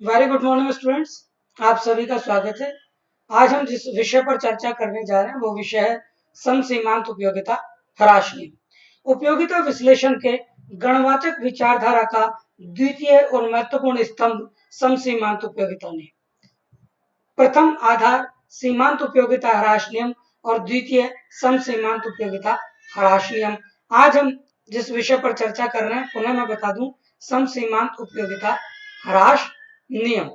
Very good morning students. आप सभी का स्वागत है। आज हम जिस विषय पर चर्चा करने जा रहे हैं वो विषय है समसीमांत उपयोगिता ह्रास नियम। उपयोगिता विश्लेषण के गणवाचक विचारधारा का द्वितीय और महत्वपूर्ण स्तंभ समसीमांत उपयोगिता नियम। प्रथम आधार सीमांत उपयोगिता ह्रास नियम और द्वितीय समसीमांत उपयोगिता ह्रास नियम। आज हम जिस विषय पर चर्चा कर रहे हैं पुनः मैं बता दूं, समसीमांत उपयोगिता ह्रास नियम।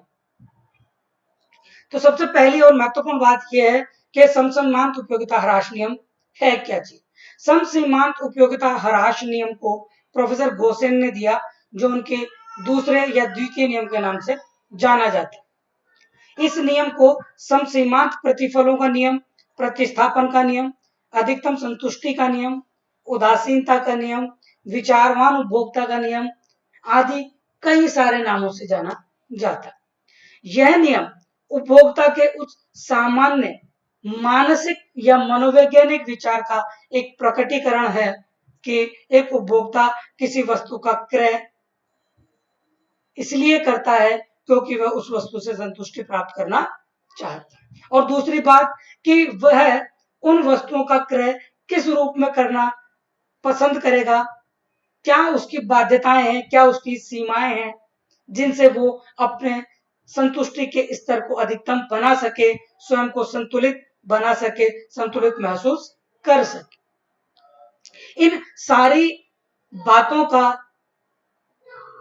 तो सबसे पहली और महत्वपूर्ण बात यह है कि समसीमांत उपयोगिता ह्रास नियम है क्या चीज। समसीमांत उपयोगिता ह्रास नियम को प्रोफेसर गोसेन ने दिया, जो उनके दूसरे या द्वितीय नियम के नाम से जाना जाता है। इस नियम को समसीमांत प्रतिफलों का नियम, प्रतिस्थापन का नियम, अधिकतम संतुष्टि का नियम, उदासीनता का नियम, विचारवान उपभोक्ता का नियम आदि कई सारे नामों से जाना जाता है। यह नियम उपभोक्ता के उस सामान्य मानसिक या मनोवैज्ञानिक विचार का एक प्रकटीकरण है कि एक उपभोक्ता किसी वस्तु का क्रय इसलिए करता है क्योंकि वह उस वस्तु से संतुष्टि प्राप्त करना चाहता है, और दूसरी बात कि वह उन वस्तुओं का क्रय किस रूप में करना पसंद करेगा, क्या उसकी बाध्यताएं हैं, क्या उसकी सीमाएं हैं जिनसे वो अपने संतुष्टि के स्तर को अधिकतम बना सके, स्वयं को संतुलित बना सके, संतुलित महसूस कर सके। इन सारी बातों का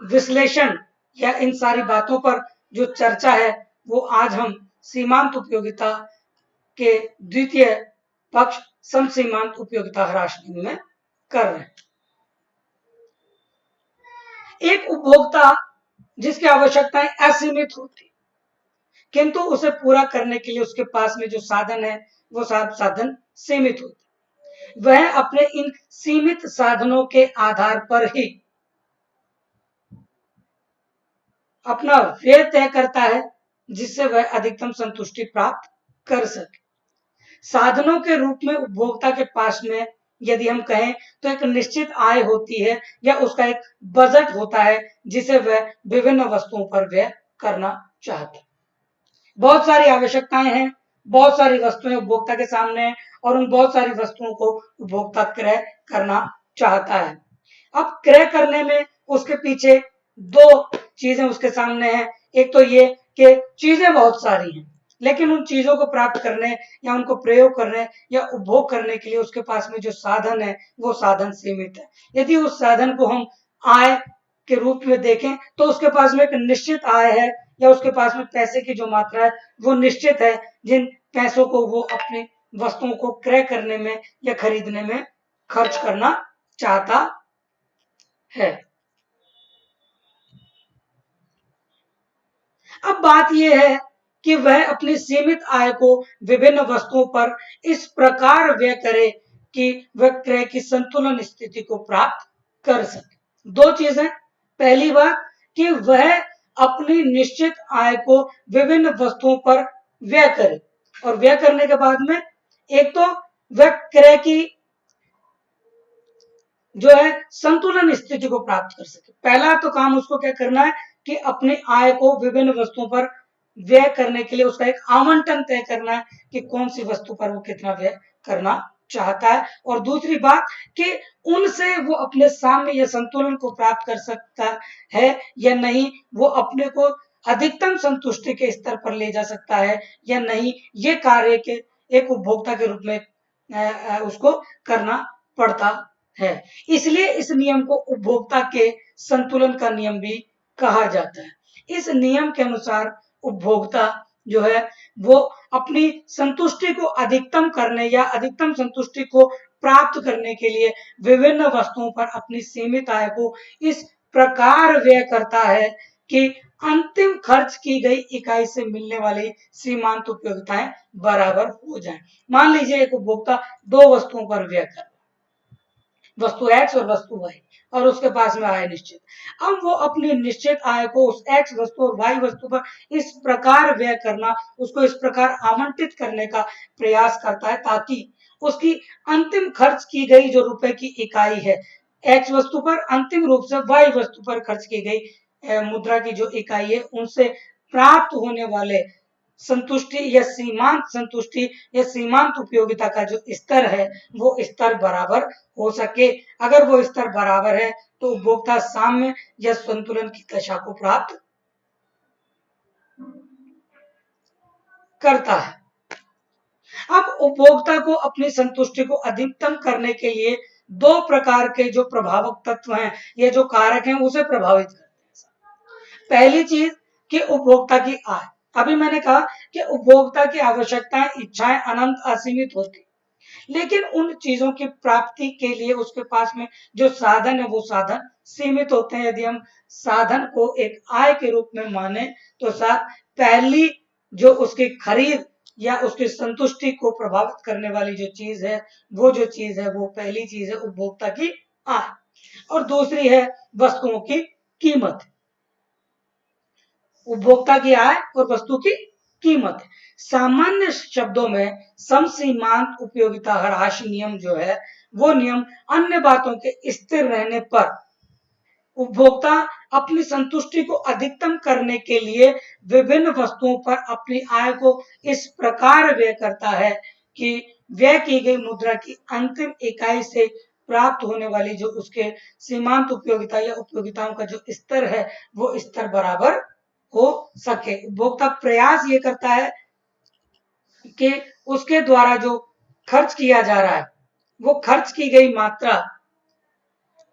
विश्लेषण या इन सारी बातों पर जो चर्चा है वो आज हम सीमांत उपयोगिता के द्वितीय पक्ष समसीमांत उपयोगिता ह्रास नियम में कर रहे हैं। एक उपभोक्ता जिसकी आवश्यकताएं असीमित होती, किंतु उसे पूरा करने के लिए उसके पास में जो साधन है वो साधन सीमित होते, वह अपने इन सीमित साधनों के आधार पर ही अपना व्यय तय करता है जिससे वह अधिकतम संतुष्टि प्राप्त कर सके। साधनों के रूप में उपभोक्ता के पास में यदि हम कहें तो एक निश्चित आय होती है या उसका एक बजट होता है जिसे वह विभिन्न वस्तुओं पर व्यय करना चाहता है। बहुत सारी आवश्यकताएं हैं, बहुत सारी वस्तुएं उपभोक्ता के सामने हैं और उन बहुत सारी वस्तुओं को उपभोक्ता क्रय करना चाहता है। अब क्रय करने में उसके पीछे दो चीजें उसके सामने हैं। एक तो ये कि चीजें बहुत सारी हैं, लेकिन उन चीजों को प्राप्त करने या उनको प्रयोग करने या उपभोग करने के लिए उसके पास में जो साधन है वो साधन सीमित है। यदि उस साधन को हम आय के रूप में देखें तो उसके पास में एक निश्चित आय है या उसके पास में पैसे की जो मात्रा है वो निश्चित है, जिन पैसों को वो अपनी वस्तुओं को क्रय करने में या खरीदने में खर्च करना चाहता है। अब बात यह है कि वह अपनी सीमित आय को विभिन्न वस्तुओं पर इस प्रकार व्यय करे कि वह क्रय की संतुलन स्थिति को प्राप्त कर सके। दो चीजें, पहली बात कि वह अपनी निश्चित आय को विभिन्न वस्तुओं पर व्यय करे, और व्यय करने के बाद में एक तो वह क्रय की जो है संतुलन स्थिति को प्राप्त कर सके। पहला तो काम उसको क्या करना है कि अपनी आय को विभिन्न वस्तुओं पर व्यय करने के लिए उसका एक आवंटन तय करना है कि कौन सी वस्तु पर वो कितना व्यय करना चाहता है, और दूसरी बात कि उनसे वो अपने साम्य या संतुलन को प्राप्त कर सकता है या नहीं, वो अपने को अधिकतम संतुष्टि के स्तर पर ले जा सकता है या नहीं, ये कार्य के एक उपभोक्ता के रूप में उसको करना पड़ता है। इसलिए इस नियम को उपभोक्ता के संतुलन का नियम भी कहा जाता है। इस नियम के अनुसार उपभोक्ता जो है वो अपनी संतुष्टि को अधिकतम करने या अधिकतम संतुष्टि को प्राप्त करने के लिए विभिन्न वस्तुओं पर अपनी सीमित आय को इस प्रकार व्यय करता है कि अंतिम खर्च की गई इकाई से मिलने वाली सीमांत उपयोगिताएं बराबर हो जाएं। मान लीजिए एक उपभोक्ता दो वस्तुओं पर व्यय कर, वस्तु X और वस्तु Y, और उसके पास में आय निश्चित। अब वो अपनी निश्चित आय को उस X वस्तु और Y वस्तु पर इस प्रकार व्यय करना, उसको इस प्रकार आवंटित करने का प्रयास करता है ताकि उसकी अंतिम खर्च की गई जो रुपए की इकाई है X वस्तु पर अंतिम रूप से Y वस्तु पर खर्च की गई मुद्रा की जो इकाई है उनसे प्राप्त होने वाले संतुष्टि या सीमांत संतुष्टि या सीमांत उपयोगिता का जो स्तर है वो स्तर बराबर हो सके। अगर वो स्तर बराबर है तो उपभोक्ता साम्य या संतुलन की दशा को प्राप्त करता है। अब उपभोक्ता को अपनी संतुष्टि को अधिकतम करने के लिए दो प्रकार के जो प्रभावक तत्व हैं या जो कारक हैं उसे प्रभावित करते हैं। पहली चीज कि उपभोक्ता की आय। अभी मैंने कहा कि उपभोक्ता की आवश्यकताएं इच्छाएं अनंत असीमित होती, लेकिन उन चीजों की प्राप्ति के लिए उसके पास में जो साधन है वो साधन सीमित होते हैं। यदि हम साधन को एक आय के रूप में माने तो साथ पहली जो उसकी खरीद या उसकी संतुष्टि को प्रभावित करने वाली जो चीज है वो पहली चीज है उपभोक्ता की आय, और दूसरी है वस्तुओं की कीमत। उपभोक्ता की आय और वस्तु की कीमत। सामान्य शब्दों में समसीमांत उपयोगिता ह्रास नियम जो है वो नियम अन्य बातों के स्थिर रहने पर उपभोक्ता अपनी संतुष्टि को अधिकतम करने के लिए विभिन्न वस्तुओं पर अपनी आय को इस प्रकार व्यय करता है कि व्यय की गई मुद्रा की अंतिम इकाई से प्राप्त होने वाली जो उसके सीमांत उपयोगिता या उपयोगिताओं का जो स्तर है वो स्तर बराबर हो सके। उपभोक्ता प्रयास ये करता है कि उसके द्वारा जो खर्च किया जा रहा है वो खर्च की गई मात्रा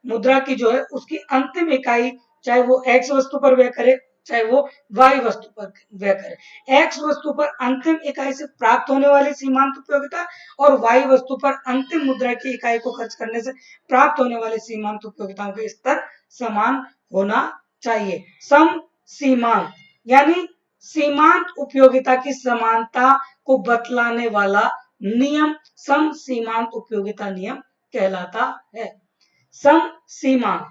मुद्रा की जो है उसकी अंतिम इकाई, चाहे वो एक्स वस्तु पर व्यय करे चाहे वो वाई वस्तु पर व्यय करे, एक्स वस्तु पर अंतिम इकाई से प्राप्त होने वाली सीमांत उपयोगिता और वाई वस्तु पर अंतिम मुद्रा की इकाई को खर्च करने से प्राप्त होने वाली सीमांत उपयोगिताओं के स्तर समान होना चाहिए। सम सीमांत यानी सीमांत उपयोगिता की समानता को बतलाने वाला नियम सम सीमांत उपयोगिता नियम कहलाता है। सम सीमांत,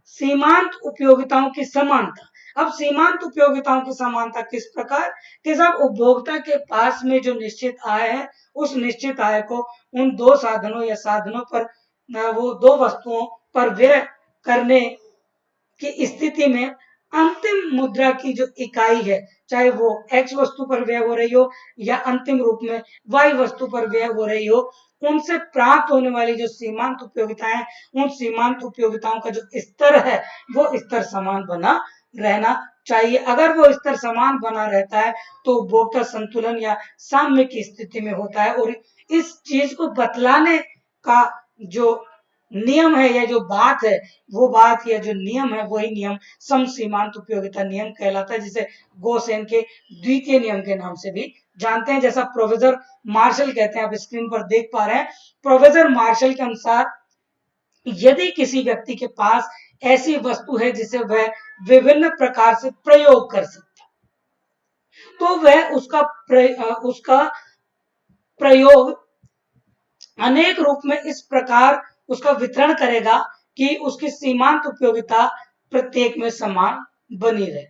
सीमांत उपयोगिताओं की समानता। अब सीमांत उपयोगिताओं की समानता किस प्रकार कि साहब उपभोक्ता के पास में जो निश्चित आय है उस निश्चित आय को उन दो साधनों या साधनों पर वो दो वस्तुओं पर व्यय करने की स्थिति में अंतिम मुद्रा की जो इकाई है चाहे वो एक्स वस्तु पर व्यय हो रही हो या अंतिम रूप में वाई वस्तु पर व्यय हो रही हो, उनसे प्राप्त होने वाली जो सीमांत उपयोगिताएं उन सीमांत उपयोगिताओं का जो स्तर है वो स्तर समान बना रहना चाहिए। अगर वो स्तर समान बना रहता है तो उपभोक्ता संतुलन या साम्य की स्थिति में होता है। और इस चीज को बतलाने का जो नियम है या जो बात है वो बात या जो नियम है वही नियम सम सीमांत उपयोगिता नियम कहलाता है, जिसे गोसेन के द्वितीय नियम के नाम से भी जानते हैं। जैसा प्रोफेसर मार्शल कहते हैं, आप स्क्रीन पर देख पा रहे हैं, प्रोफेसर मार्शल के अनुसार यदि किसी व्यक्ति के पास ऐसी वस्तु है जिसे वह विभिन्न प्रकार से प्रयोग कर सकता है तो वह उसका प्रयोग अनेक रूप में इस प्रकार उसका वितरण करेगा कि उसकी सीमांत उपयोगिता प्रत्येक में समान बनी रहे।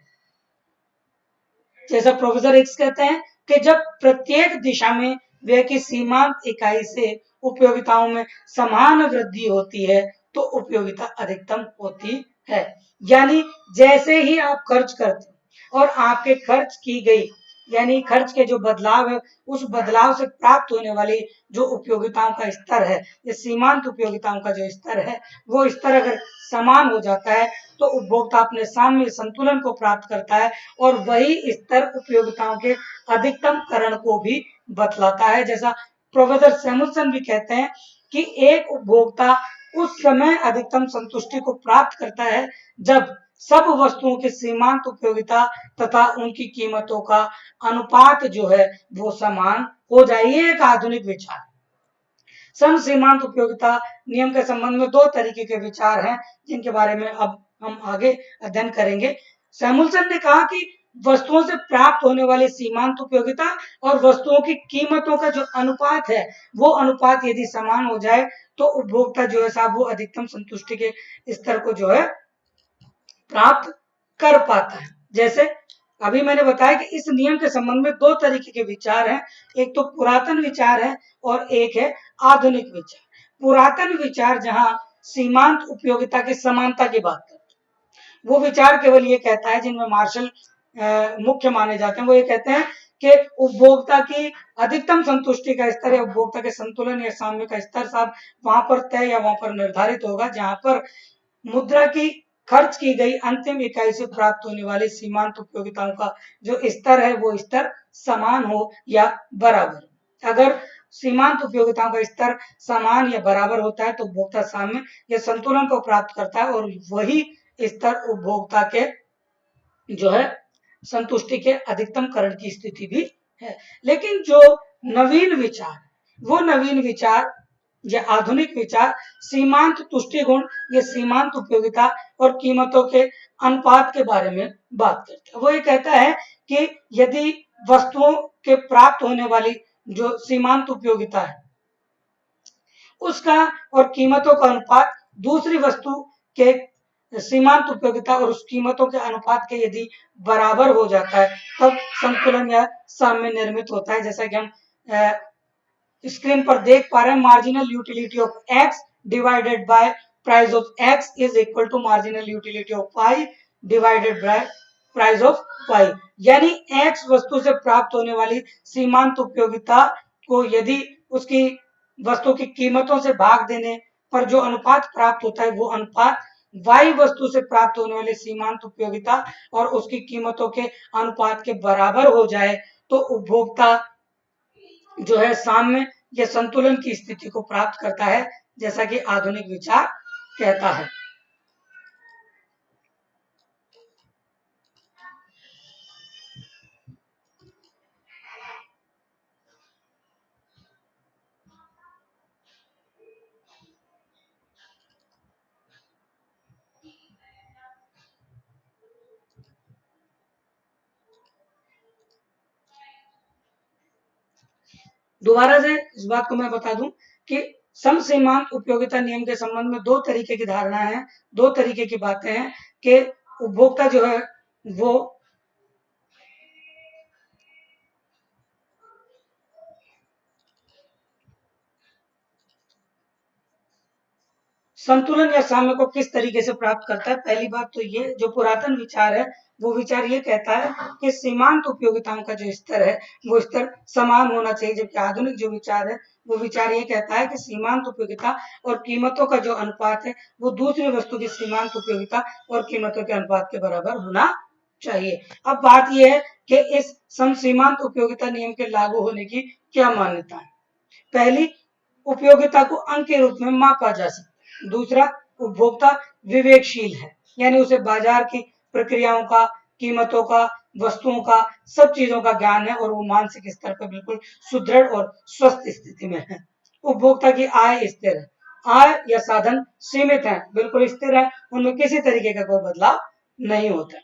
जैसा प्रोफेसर एक्स कहते हैं कि जब प्रत्येक दिशा में व्यय की सीमांत इकाई से उपयोगिताओं में समान वृद्धि होती है तो उपयोगिता अधिकतम होती है। यानी जैसे ही आप खर्च करते और आपके खर्च की गई यानी खर्च के जो बदलाव है उस बदलाव से प्राप्त होने वाली जो उपयोगिताओं का स्तर है या सीमांत उपयोगिताओं का जो स्तर है वो स्तर अगर समान हो जाता है तो उपभोक्ता अपने साम्य संतुलन को प्राप्त करता है और वही स्तर उपयोगिताओं के अधिकतम करण को भी बतलाता है। जैसा प्रोफेसर सैमुअल्सन भी कहते हैं कि एक उपभोक्ता उस समय अधिकतम संतुष्टि को प्राप्त करता है जब सब वस्तुओं की सीमांत उपयोगिता तथा उनकी कीमतों का अनुपात जो है वो समान हो जाए। ये एक आधुनिक विचार। सम सीमांत उपयोगिता नियम के संबंध में दो तरीके के विचार हैं जिनके बारे में अब हम आगे अध्ययन करेंगे। सैमुअल्सन ने कहा कि वस्तुओं से प्राप्त होने वाली सीमांत उपयोगिता और वस्तुओं की कीमतों का जो अनुपात है वो अनुपात यदि समान हो जाए तो उपभोक्ता जो है साहब वो अधिकतम संतुष्टि के स्तर को जो है प्राप्त कर पाता है। जैसे अभी मैंने बताया कि इस नियम के संबंध में दो तरीके के विचार हैं, एक तो पुरातन विचार है और एक है आधुनिक विचार। पुरातन विचार जहां सीमांत उपयोगिता की समानता की बात करता है वो विचार केवल ये कहता है, जिनमें मार्शल मुख्य माने जाते हैं, वो ये कहते हैं कि उपभोक्ता की अधिकतम संतुष्टि का स्तर या उपभोक्ता के संतुलन या साम्य का स्तर साहब वहां पर तय या वहां पर निर्धारित होगा जहां पर मुद्रा की खर्च की गई अंतिम इकाई से प्राप्त होने वाली सीमांत उपयोगिताओं का जो स्तर है वो स्तर समान हो या बराबर। अगर सीमांत उपयोगिताओं का स्तर समान या बराबर होता है तो उपभोक्ता साम्य या संतुलन को प्राप्त करता है और वही स्तर उपभोक्ता के जो है संतुष्टि के अधिकतम करण की स्थिति भी है। लेकिन जो नवीन विचार, वो नवीन विचार या आधुनिक विचार सीमांत तुष्टि गुण या सीमांत उपयोगिता और कीमतों के अनुपात के बारे में बात करता है। वो ये कहता है कि यदि वस्तुओं के प्राप्त होने वाली जो सीमांत उपयोगिता है उसका और कीमतों का अनुपात दूसरी वस्तु के सीमांत उपयोगिता और उस कीमतों के अनुपात के यदि बराबर हो जाता है तब संतुलन या साम्य निर्मित होता है। जैसा कि हम स्क्रीन पर देख पा रहे हैं, marginal utility of X divided by price of X is equal to marginal utility of Y divided by price of Y. यानी एक्स वस्तु से प्राप्त होने वाली सीमांत उपयोगिता को यदि उसकी वस्तु की कीमतों से भाग देने पर जो अनुपात प्राप्त होता है वो अनुपात वाई वस्तु से प्राप्त होने वाली सीमांत उपयोगिता और उसकी कीमतों के अनुपात के बराबर हो जाए तो उपभोक्ता जो है साम्य या संतुलन की स्थिति को प्राप्त करता है, जैसा कि आधुनिक विचार कहता है। दोबारा से इस बात को मैं बता दूं कि समसीमांत उपयोगिता नियम के संबंध में दो तरीके की धारणाएं हैं, दो तरीके की बातें हैं कि उपभोक्ता जो है वो संतुलन या साम्य को किस तरीके से प्राप्त करता है। पहली बात तो ये जो पुरातन विचार है वो विचार ये कहता है कि सीमांत उपयोगिताओं का जो स्तर है वो स्तर समान होना चाहिए, जबकि आधुनिक जो विचार है वो विचार ये कहता है कि सीमांत उपयोगिता और कीमतों का जो अनुपात है वो दूसरी वस्तु की सीमांत उपयोगिता और कीमतों के अनुपात के बराबर होना चाहिए। अब बात यह है कि इस समसीमांत उपयोगिता नियम के लागू होने की क्या मान्यता है। पहली, उपयोगिता को अंक के रूप में मापा जा सकता है। दूसरा, उपभोक्ता विवेकशील है, यानी उसे बाजार की प्रक्रियाओं का, कीमतों का, वस्तुओं का, सब चीजों का ज्ञान है और वो मानसिक स्तर पर बिल्कुल सुदृढ़ और स्वस्थ स्थिति में है। उपभोक्ता की आय स्थिर है, आय या साधन सीमित है, बिल्कुल स्थिर है, उनमें किसी तरीके का कोई बदलाव नहीं होता।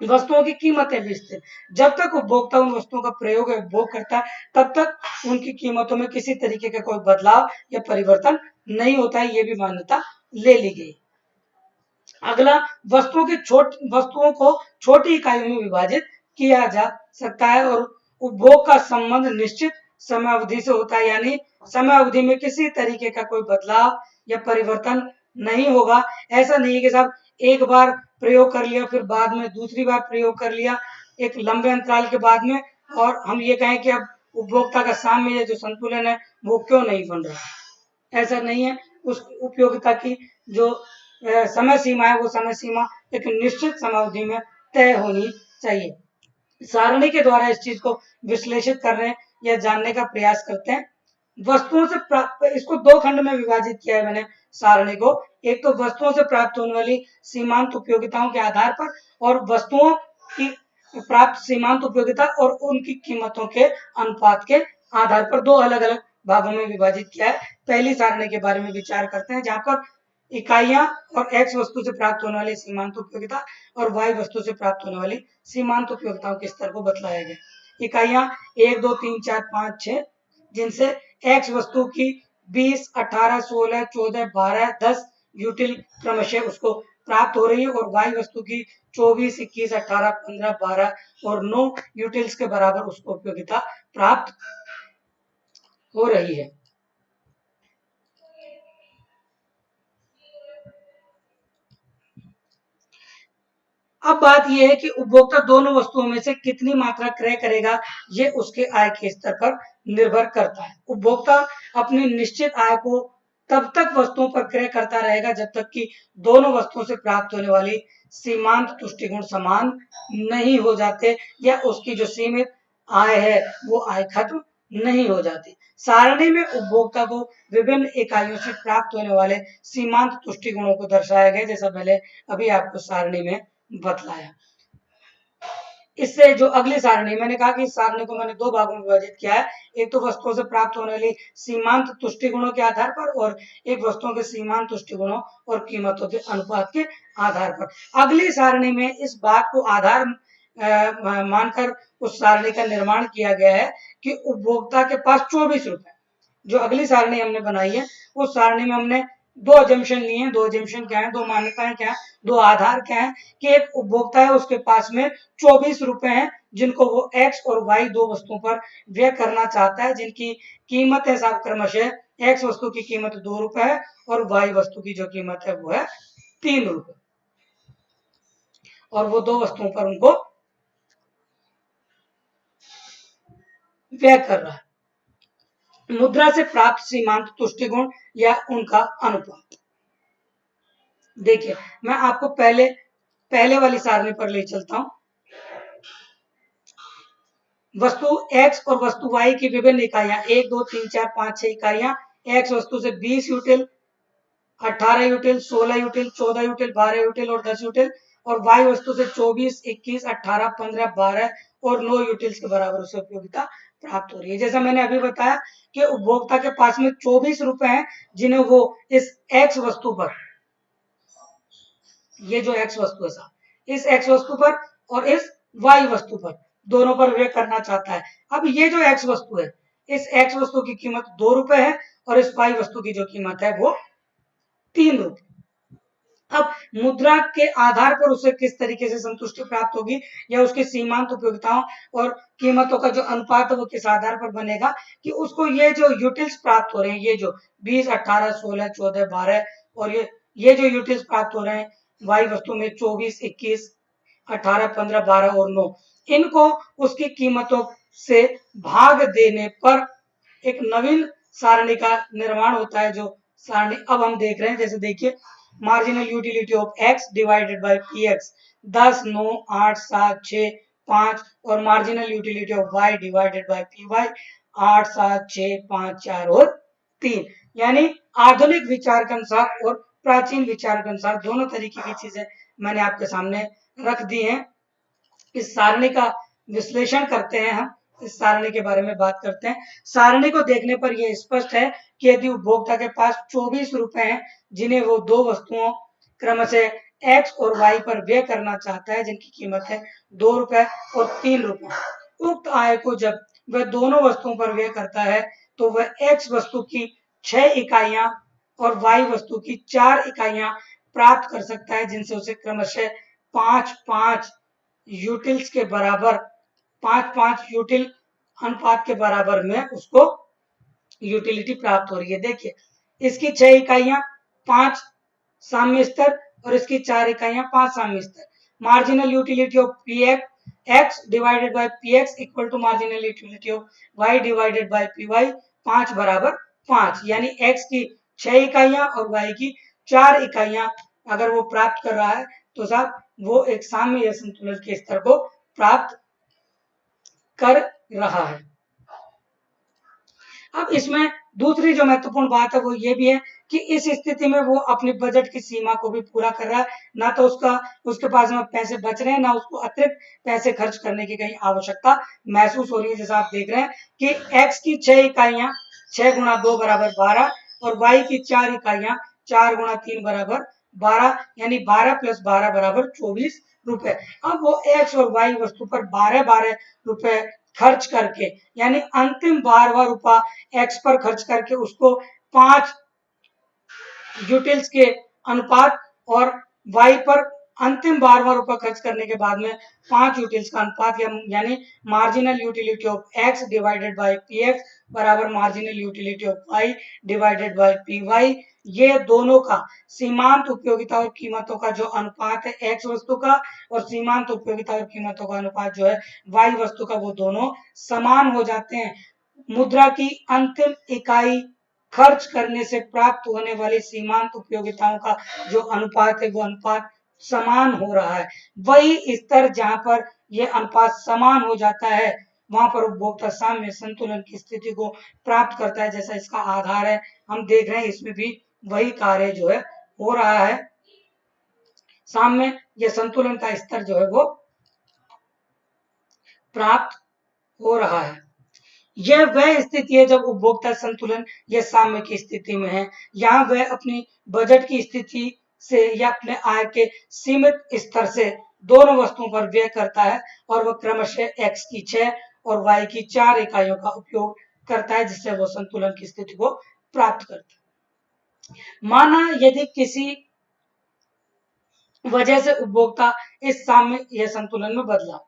वस्तुओं की कीमतें भी स्थिर, जब तक उपभोक्ता उन वस्तुओं का प्रयोग या उपभोग करता है तब तक उनकी कीमतों में किसी तरीके का कोई बदलाव या परिवर्तन नहीं होता है, ये भी मान्यता ले ली गई। अगला, वस्तुओं को छोटी इकाइयों में विभाजित किया जा सकता है और उपभोग का संबंध निश्चित समय अवधि से होता है, यानी समय अवधि में किसी तरीके का कोई बदलाव या परिवर्तन नहीं होगा। ऐसा नहीं है कि साहब एक बार प्रयोग कर लिया फिर बाद में दूसरी बार प्रयोग कर लिया एक लंबे अंतराल के बाद में और हम ये कहें कि अब उपभोक्ता का साम्य जो संतुलन है वो क्यों नहीं बन रहा। ऐसा नहीं है। उस उपयोगिता की जो समय सीमा है वो समय सीमा एक निश्चित समावधि में तय होनी चाहिए। सारणी के द्वारा इस चीज को विश्लेषित करने या जानने का प्रयास करते हैं। वस्तुओं से प्राप्त, इसको दो खंड में विभाजित किया है मैंने सारणी को। एक तो वस्तुओं से प्राप्त होने वाली सीमांत उपयोगिताओं के आधार पर और वस्तुओं की प्राप्त सीमांत उपयोगिता और उनकी कीमतों के अनुपात के आधार पर दो अलग अलग भागों में विभाजित किया है। पहली सारणी के बारे में विचार करते हैं जहां पर इकाइयां और एक्स वस्तु से प्राप्त होने वाली सीमांत उपयोगिता और वाई वस्तु से प्राप्त होने वाली सीमांत उपयोगिताओं के स्तर को बतलाया गया। इकाइयां 1, 2, 3, 4, 5, 6 जिनसे एक्स वस्तु की 20, 18, 16, 14, 12, 10 यूटिल क्रमशः उसको प्राप्त हो रही है और वाई वस्तु की 24, 21, 18, 15, 12 और 9 यूटिल्स के बराबर उसको उपयोगिता प्राप्त हो रही है। अब बात यह है कि उपभोक्ता दोनों वस्तुओं में से कितनी मात्रा क्रय करेगा, ये उसके आय के स्तर पर निर्भर करता है। उपभोक्ता अपनी निश्चित आय को तब तक वस्तुओं पर क्रय करता रहेगा जब तक कि दोनों वस्तुओं से प्राप्त होने वाली सीमांत तुष्टिगुण समान नहीं हो जाते या उसकी जो सीमित आय है वो आय खत्म नहीं हो जाती। सारणी में उपभोक्ता को विभिन्न इकाइयों से प्राप्त होने वाले सीमांत तुष्टिगुणों को दर्शाया गया, जैसा पहले अभी आपको सारणी में बतलाया। इससे जो अगली सारणी, मैंने कहा कि इस सारणी को मैंने दो भागों में विभाजित किया है, एक तो वस्तुओं से प्राप्त होने वाली सीमांत तुष्टि गुणों के आधार पर और एक वस्तुओं के सीमांत तुष्टि गुणों और कीमतों के अनुपात के आधार पर। अगली सारणी में इस बात को आधार मानकर उस सारणी का निर्माण किया गया है कि उपभोक्ता के पास 24 रुपए, जो अगली सारणी हमने बनाई है उस सारणी में हमने दो अजम्पशन लिए हैं। दो अजम्पशन क्या है, दो मान्यताएं क्या है, दो आधार क्या है कि एक उपभोक्ता है, उसके पास में 24 रुपए हैं जिनको वो एक्स और वाई दो वस्तुओं पर व्यय करना चाहता है, जिनकी कीमत है साहब क्रमशः एक्स वस्तु की कीमत 2 रुपए है और वाई वस्तु की जो कीमत है वो है 3 रुपए, और वो दो वस्तुओं पर उनको व्यय कर रहा है। मुद्रा से प्राप्त सीमांत तुष्टिगुण या उनका अनुपात। देखिए मैं आपको पहले वाली सारणी पर ले चलता हूं। वस्तु x और वस्तु y की विभिन्न इकाइयां 1, 2, 3, 4, 5, 6 इकाइयां। x वस्तु से 20 यूटिल, 18 यूटिल, 16 यूटिल, 14 यूटिल, 12 यूटिल और 10 यूटिल, और y वस्तु से 24, 21, 18, 15, 12 और 9 यूटिल्स के बराबर उसे उपयोगिता प्राप्त हो रही है। जैसा मैंने अभी बताया कि उपभोक्ता के पास में 24 रुपए हैं जिन्हें वो इस x वस्तु पर, ये जो x वस्तु है साहब, इस x वस्तु पर और इस y वस्तु पर दोनों पर व्यय करना चाहता है। अब ये जो x वस्तु है, इस x वस्तु की कीमत 2 रुपए है और इस y वस्तु की जो कीमत है वो 3 रुपए। अब मुद्रा के आधार पर उसे किस तरीके से संतुष्टि प्राप्त होगी या उसकी सीमांत उपयोगिताओं और कीमतों का जो अनुपात है वो किस आधार पर बनेगा कि उसको ये जो यूटिल्स प्राप्त हो रहे हैं, ये जो 20, 18, 16, 14, 12 और ये जो यूटिल्स प्राप्त हो रहे हैं वाई वस्तु में 24, 21, 18, 15, 12 और 9, इनको उसकी कीमतों से भाग देने पर एक नवीन सारणी का निर्माण होता है, जो सारणी अब हम देख रहे हैं। जैसे देखिए, marginal utility of x divided by P X 10, 9, 8, 7, 6, 5 और marginal utility of y divided by P Y 8, 7, 6, 5, 4 और 3। यानी आधुनिक विचार के अनुसार और प्राचीन विचार के अनुसार दोनों तरीके की चीजें मैंने आपके सामने रख दी हैं। इस सारणी का विश्लेषण करते हैं, हम इस सारणी के बारे में बात करते हैं। सारणी को देखने पर यह स्पष्ट है कि यदि उपभोक्ता के पास 24 रुपए हैं जिन्हें वो दो वस्तुओं क्रमशः x और y पर व्यय करना चाहता है, जिनकी कीमत है 2 रुपए और 3 रुपए, उक्त आय को जब वह दोनों वस्तुओं पर व्यय करता है तो वह x वस्तु की 6 इकाइयां और y वस्तु की 4 इकाइयां प्राप्त कर सकता है, जिनसे उसे क्रमशः 5-5 यूटिल्स के बराबर, 5-5 यूटिल अनुपात के बराबर में उसको यूटिलिटी प्राप्त हो रही है। देखिए इसकी 6 इकाइयां 5 साम्य स्तर और इसकी 4 इकाइयां 5 साम्य स्तर। Marginal utility of P X divided by P X equal to marginal utility of Y divided by P Y 5 बराबर 5, यानी x की 6 इकाइयां और y की 4 इकाइयां अगर वो प्राप्त कर रहा है तो साहब वो एक साम्य या संतुलन के स्तर को प्राप्त कर रहा है। अब इसमें दूसरी जो महत्वपूर्ण बात है वो ये भी है कि इस स्थिति में वो अपने बजट की सीमा को भी पूरा कर रहा है, ना तो उसके पास में पैसे बच रहे हैं, ना उसको अतिरिक्त पैसे खर्च करने की कहीं आवश्यकता महसूस हो रही है। जैसा आप देख रहे हैं कि x की 6 इकाइयां 6 गुणा 2 बराबर 12 और y की 4 इकाइयां 4 गुणा 3 बराबर 12, यानी 12 प्लस 12 बराबर 24 रुपए। अब वो x और y वस्तु पर 12-12 रुपए खर्च करके, यानी अंतिम 12वां रुपया एक्स पर खर्च करके उसको 5 यूटिल्स के अनुपात और वाई पर अंतिम 12वां रुपया खर्च करने के बाद में 5 यूटिल्स का अनुपात यानी marginal utility of X divided by P X बराबर marginal utility of Y divided by P Y, ये दोनों का सीमांत उपयोगिता और कीमतों का जो अनुपात है एक्स वस्तु का, और सीमांत उपयोगिता और कीमतों का अनुपात जो है वाई वस्तु का, वो दोनों समान हो जाते हैं। मुद्रा की अंतिम इकाई खर्च करने से प्राप्त होने वाली सीमांत उपयोगिताओं का जो अनुपात है वो अनुपात समान हो रहा है। वही स्तर जहां पर यह अनुपात समान हो जाता है वहां पर उपभोक्ता साम्य संतुलन की स्थिति को प्राप्त करता है। जैसा इसका आधार है, हम देख रहे हैं इसमें भी वही कार्य जो है हो रहा है। साम्य या संतुलन का स्तर जो है वो प्राप्त हो रहा है। यह वह स्थिति है जब उपभोक्ता संतुलन या साम्य की स्थिति में है। यहाँ वह अपनी बजट की स्थिति से या अपने आय के सीमित स्तर से दोनों वस्तुओं पर व्यय करता है और वह क्रमशः x की 6 और y की 4 इकाइयों का उपयोग करता है, जिससे वो संतुलन की स्थिति को प्राप्त करता है। माना यदि किसी वजह से उपभोक्ता इस साम्य या संतुलन में बदला,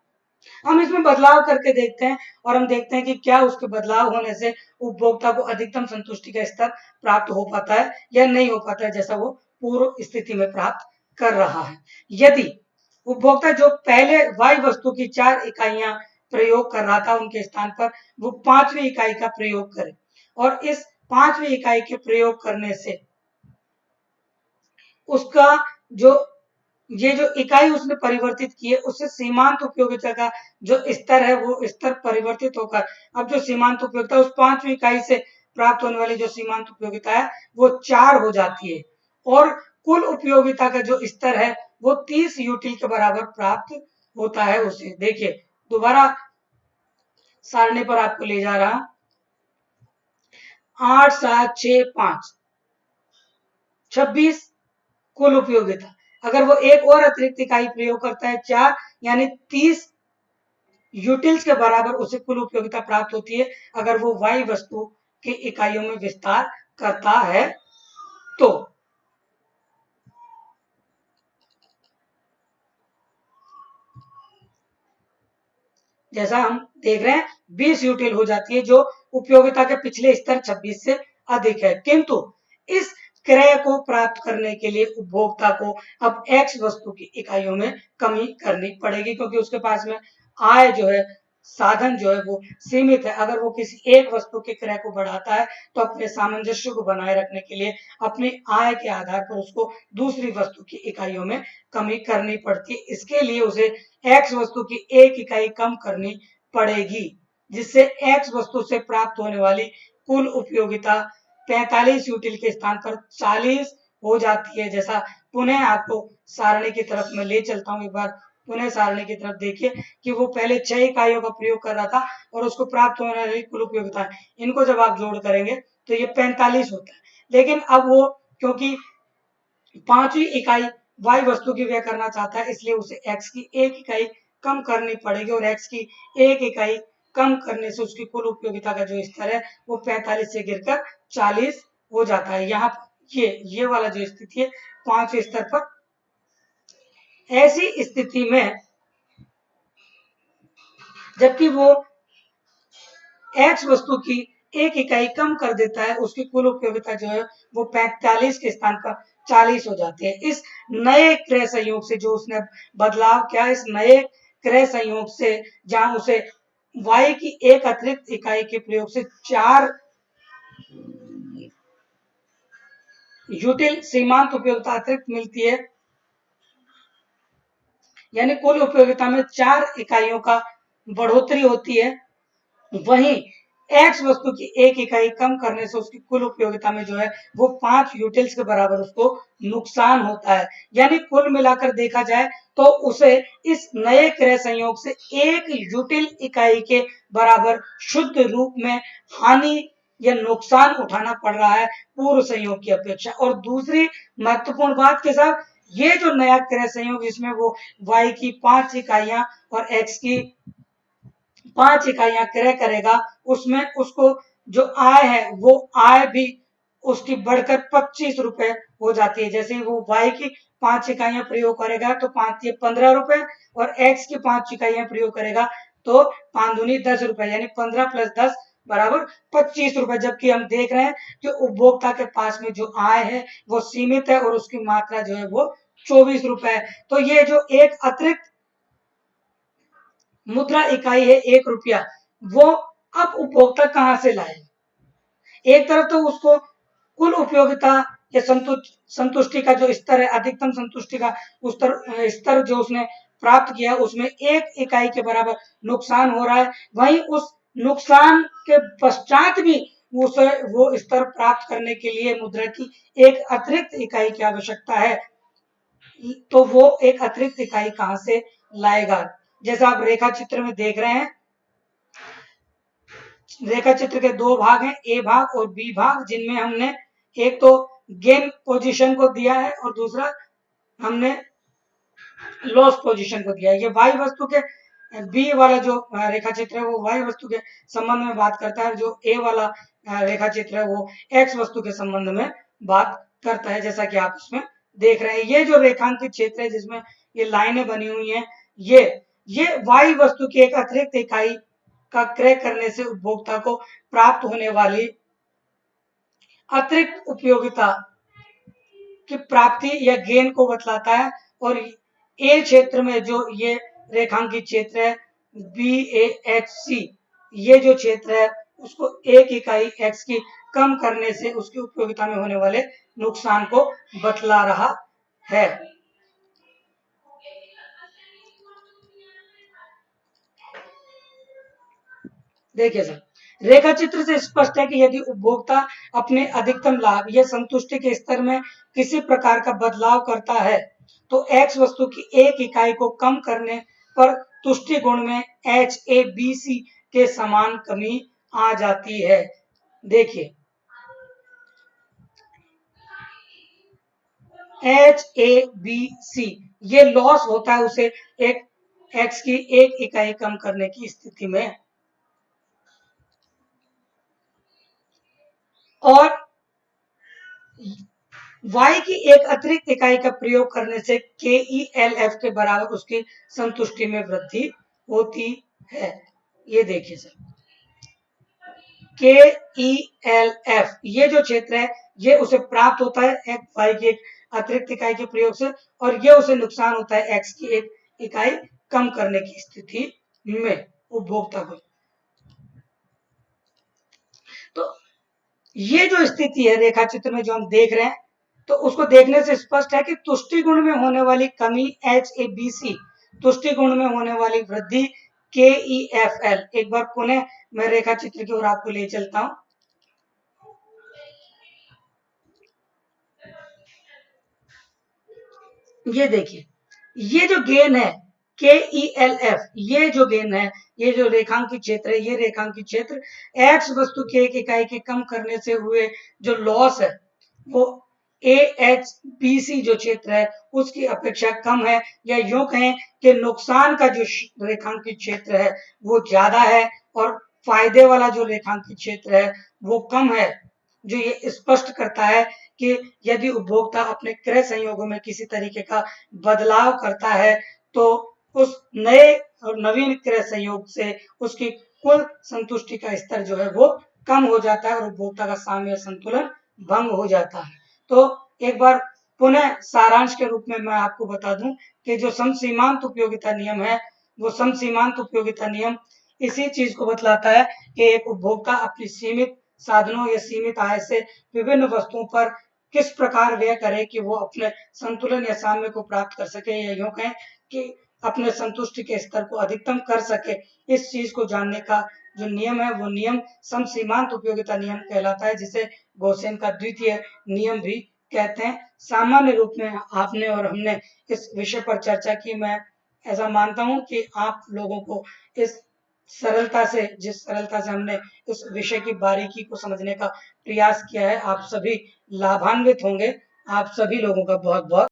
हम इसमें बदलाव करके देखते हैं और हम देखते हैं कि क्या उसके बदलाव होने से उपभोक्ता को अधिकतम संतुष्टि का स्तर प्राप्त हो पाता है या नहीं हो पाता है, जैसा वो पूर्व स्थिति में प्राप्त कर रहा है। यदि उपभोक्ता जो पहले वाई वस्तु की 4 इकाइयां प्रयोग कर रहा था उनके स्थान पर वो 5वीं इकाई का प्रयोग करे और इस 5वीं इकाई के प्रयोग करने से उसका जो ये जो इकाई उसने परिवर्तित की है उससे सीमांत उपयोगिता का जो स्तर है वो स्तर परिवर्तित होकर अब जो सीमांत उपयोगिता उस 5वीं इकाई से प्राप्त होने वाली जो सीमांत उपयोगिता है वो 4 हो जाती है और कुल उपयोगिता का जो स्तर है वो 30 यूटिल के बराबर प्राप्त होता है उसे। देखिए दोबारा सारणी पर आपको ले जा रहा, 8 7 6 5 26 कुल उपयोगिता। अगर वो एक और अतिरिक्त इकाई प्रयोग करता है 4 यानी 30 यूटिल्स के बराबर उसे कुल उपयोगिता प्राप्त होती है अगर वो वाई वस्तु की इकाइयों में विस्तार करता है तो। जैसा हम देख रहे हैं 20 यूटिल हो जाती है जो उपयोगिता के पिछले स्तर 26 से अधिक है, किंतु इस क्रय को प्राप्त करने के लिए उपभोक्ता को अब एक्स वस्तु की इकाइयों में कमी करनी पड़ेगी क्योंकि उसके पास में आय जो है साधन जो है वो सीमित है। अगर वो किसी एक वस्तु के क्रय को बढ़ाता है तो अपने सामंजस्य को बनाए रखने के लिए अपनी आय के आधार पर उसको दूसरी वस्तु की इकाइयों में कमी करनी पड़ती है। इसके लिए उसे एक्स वस्तु की एक इकाई कम करनी पड़ेगी जिससे एक्स वस्तु से प्राप्त होने वाली कुल उपयोगिता 45 यूटिल के स्थान पर 40 हो जाती है। जैसा पुनः आपको सारणी की तरफ मैं ले चलता हूं, एक बार पुनः सारणी की तरफ देखिए कि वो पहले 6 इकाइयों का प्रयोग कर रहा था और उसको प्राप्त होने वाली कुल उपयोगिता इनको जब आप जोड़ करेंगे तो ये 45 होता है। लेकिन अब वो क्योंकि 5वीं इकाई वाई वस्तु की व्यय करना चाहता है इसलिए उसे एक्स की एक इकाई कम करनी पड़ेगी और एक्स की एक इकाई कम करने से उसकी कुल उपयोगिता का जो स्तर है वो 45 से गिरकर 40 हो जाता है। यहाँ ये वाला जो स्थिति है 5वें स्तर पर। ऐसी स्थिति में जबकि वो एक्स वस्तु की एक इकाई कम कर देता है उसकी कुल उपयोगिता जो है वो 45 के स्थान पर 40 हो जाती है। इस नए क्रय संयोग से जो उसने बदलाव किया, इस नए क्रय संयोग से जहां उसे y की एक अतिरिक्त इकाई के प्रयोग से 4 यूटिल सीमांत उपयोगिता अतिरिक्त मिलती है यानी कुल उपयोगिता में 4 इकाइयों का बढ़ोतरी होती है, वहीं एक्स वस्तु की एक इकाई कम करने से उसकी कुल उपयोगिता में जो है वो 5 यूटिल्स के बराबर उसको नुकसान होता है। यानी कुल मिलाकर देखा जाए तो उसे इस नए क्रय संयोग से 1 यूटिल इकाई के बराबर शुद्ध रूप में हानि या नुकसान उठाना पड़ रहा है पूर्व संयोग की अपेक्षा। और दूसरी महत्वपूर्ण बात के साथ ये जो नया क्रय संयोग जिसमें वो y की 5 इकाइयां और x की 5 इकाइयां क्रय करेगा उसमें उसको जो आय है वो आय भी उसकी बढ़कर 25 रुपए हो जाती है। जैसे वो y की 5 इकाइयां प्रयोग करेगा तो 5 ये 15 रुपए, और x की 5 इकाइयां प्रयोग करेगा तो 5 दूनी 10 रुपए, यानी 15 + 10 बराबर 25 रुपए। जबकि हम देख रहे हैं कि उपभोक्ता के पास में जो आय है वो सीमित है और उसकी मात्रा जो है वो 24 रुपए है। तो ये जो एक अतिरिक्त मुद्रा इकाई है 1 रुपया, वो अब उपभोक्ता कहां से लाए? एक तरफ तो उसको कुल उपयोगिता या संतुष्टि का जो स्तर है, अधिकतम संतुष्टि का स्तर जो उसने प्राप्त किया उसमें 1 इकाई के बराबर नुकसान हो रहा है। वहीं उस नुकसान के पश्चात भी उसे वो स्तर प्राप्त करने के लिए मुद्रा की एक अतिरिक्त इकाई की आवश्यकता है। तो वो एक अतिरिक्त इकाई कहां से लाएगा? जैसा आप रेखा चित्र में देख रहे हैं, रेखा चित्र के 2 भाग हैं, ए भाग और बी भाग, जिनमें हमने एक तो गेन पोजीशन को दिया है और दूसरा हमने लॉस पोजीशन को दिया है। ये वाई वस्तु के बी वाला जो रेखा चित्र है वो वाई वस्तु के संबंध में बात करता है, जो ए वाला रेखा चित्र है वो एक्स वस्तु के संबंध में बात करता है, जैसा कि आप इसमें देख रहे हैं। ये जो रेखांकित क्षेत्र है जिसमें ये लाइनें बनी हुई हैं, ये वाई वस्तु की एक अतिरिक्त इकाई का क्रय करने से उपभोक्ता को प्राप्त होने वाली अतिरिक्त उपयोगिता की प्राप्ति या गेन को बतलाता है। और ए क्षेत्र में जो ये रेखांकित क्षेत्र है BAHC, ये जो क्षेत्र है उसको 1 इकाई x की कम करने से उसकी उपयोगिता में होने वाले नुकसान को बतला रहा है। देखिए सर, रेखा चित्र से स्पष्ट है कि यदि उपभोक्ता अपने अधिकतम लाभ या संतुष्टि के स्तर में किसी प्रकार का बदलाव करता है तो x वस्तु की 1 इकाई को कम करने पर तुष्टि गुण में HABC के समान कमी आ जाती है। देखिए HABC ये लॉस होता है उसे एक x की 1 इकाई कम करने की स्थिति में, और y की एक अतिरिक्त इकाई का प्रयोग करने से KELF के बराबर उसकी संतुष्टि में वृद्धि होती है। ये देखिए सर, KELF ये जो क्षेत्र है ये उसे प्राप्त होता है एक y की एक अतिरिक्त इकाई के प्रयोग से, और ये उसे नुकसान होता है x की एक इकाई कम करने की स्थिति में उपभोक्ता को। तो ये जो स्थिति है रेखा चित्र में जो हम देख रहे हैं, तो उसको देखने से स्पष्ट है कि तुष्टि गुण में होने वाली कमी HABC, तुष्टि गुण में होने वाली वृद्धि KEFL। एक बार पुनः मैं रेखा चित्र की ओर आपको ले चलता हूं। ये देखिए, ये जो गेन है KELF, ये जो गेन है, ये जो रेखांकित क्षेत्र है, ये रेखांकित क्षेत्र x वस्तु की 1 इकाई के कम करने से हुए जो लॉस है वो AHBC जो क्षेत्र है उसकी अपेक्षा कम है, या यूं कहें कि नुकसान का जो रेखांकित क्षेत्र है वो ज्यादा है और फायदे वाला जो रेखांकित क्षेत्र है वो कम है। जो ये स्पष्ट करता है कि यदि उपभोक्ता अपने क्रय संयोगों में किसी तरीके का बदलाव करता है तो उस नए और नवीन क्रय संयोग से उसकी कुल संतुष्टि का स्तर जो है वो कम हो जाता है और उपभोक्ता का साम्य संतुलन भंग हो जाता है। तो एक बार पुनः सारांश के रूप में मैं आपको बता दूं कि जो समसीमांत उपयोगिता नियम है वो समसीमांत उपयोगिता नियम इसी चीज को बतलाता है कि एक उपभोक्ता अपनी सीमित साधनों या सीमित आय से विभिन्न वस्तुओं पर किस प्रकार व्यय करे कि वो अपने संतुलन या साम्य को प्राप्त कर सके, या यूं कहें कि अपने संतुष्टि के स्तर को अधिकतम कर सके। इस चीज को जानने का जो नियम है वो नियम समसीमांत उपयोगिता नियम कहलाता है, जिसे गॉसियन का द्वितीय नियम भी कहते हैं। सामान्य रूप में आपने और हमने इस विषय पर चर्चा की। मैं ऐसा मानता हूं कि आप लोगों को इस सरलता से, जिस सरलता से हमने इस विषय की बारीकी को समझने का प्रयास किया है, आप सभी लाभान्वित होंगे। आप सभी लोगों का बहुत बहुत